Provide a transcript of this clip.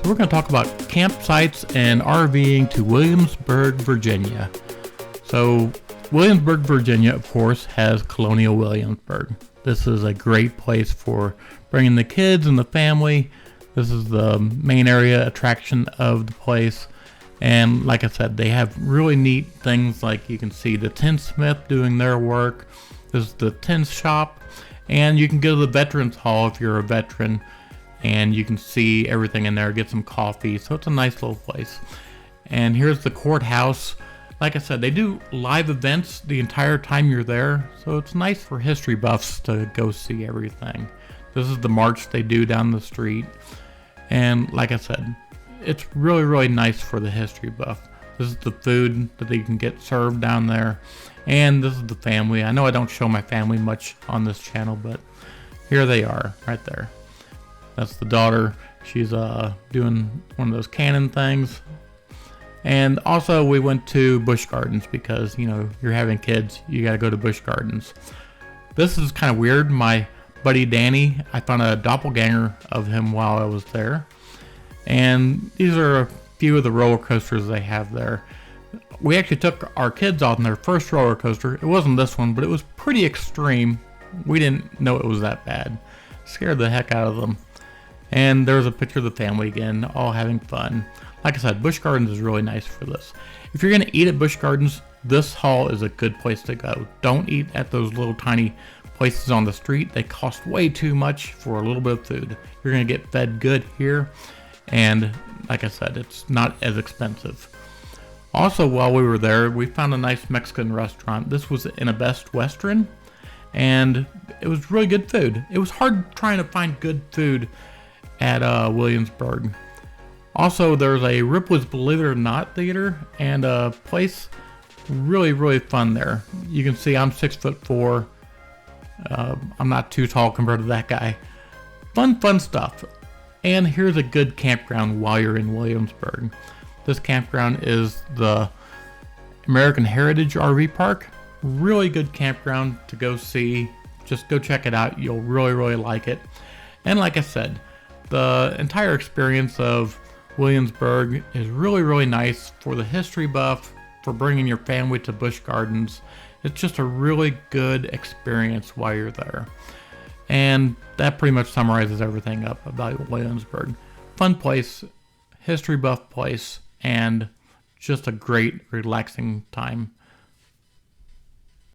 So we're going to talk about campsites and RVing to Williamsburg, Virginia. So Williamsburg, Virginia, of course, has Colonial Williamsburg. This is a great place for bringing the kids and the family. This is the main area attraction of the place. And like I said, they have really neat things like you can see the tinsmith doing their work. This is the tin shop. And you can go to the Veterans Hall if you're a veteran. And you can see everything in there, get some coffee. So it's a nice little place. And here's the courthouse. Like I said, they do live events the entire time you're there. So it's nice for history buffs to go see everything. This is the march they do down the street. And like I said, it's really, really nice for the history buff. This is the food that you can get served down there. And this is the family. I know I don't show my family much on this channel, but here they are right there. That's the daughter. She's doing one of those cannon things. And also we went to Busch Gardens because, you know, you're having kids, you gotta go to Busch Gardens. This is kind of weird. My buddy Danny, I found a doppelganger of him while I was there. And these are a few of the roller coasters they have there. We actually took our kids on their first roller coaster. It wasn't this one, but it was pretty extreme. We didn't know it was that bad. Scared the heck out of them. And there's a picture of the family again, all having fun. Like I said, Busch Gardens is really nice for this. If you're going to eat at Busch Gardens, this hall is a good place to go. Don't eat at those little tiny places on the street. They cost way too much for a little bit of food. You're going to get fed good here. And like I said, it's not as expensive. Also, while we were there, we found a nice Mexican restaurant. This was in a Best Western. And it was really good food. It was hard trying to find good food at Williamsburg. Also, there's a Ripley's Believe It or Not theater and a place really, really fun there. You can see I'm 6'4". I'm not too tall compared to that guy. Fun stuff. And here's a good campground while you're in Williamsburg. This campground is the American Heritage RV Park. Really good campground to go see. Just go check it out. You'll really, really like it. And like I said, the entire experience of Williamsburg is really, really nice for the history buff, for bringing your family to Busch Gardens. It's just a really good experience while you're there. And that pretty much summarizes everything up about Williamsburg. Fun place, history buff place, and just a great, relaxing time.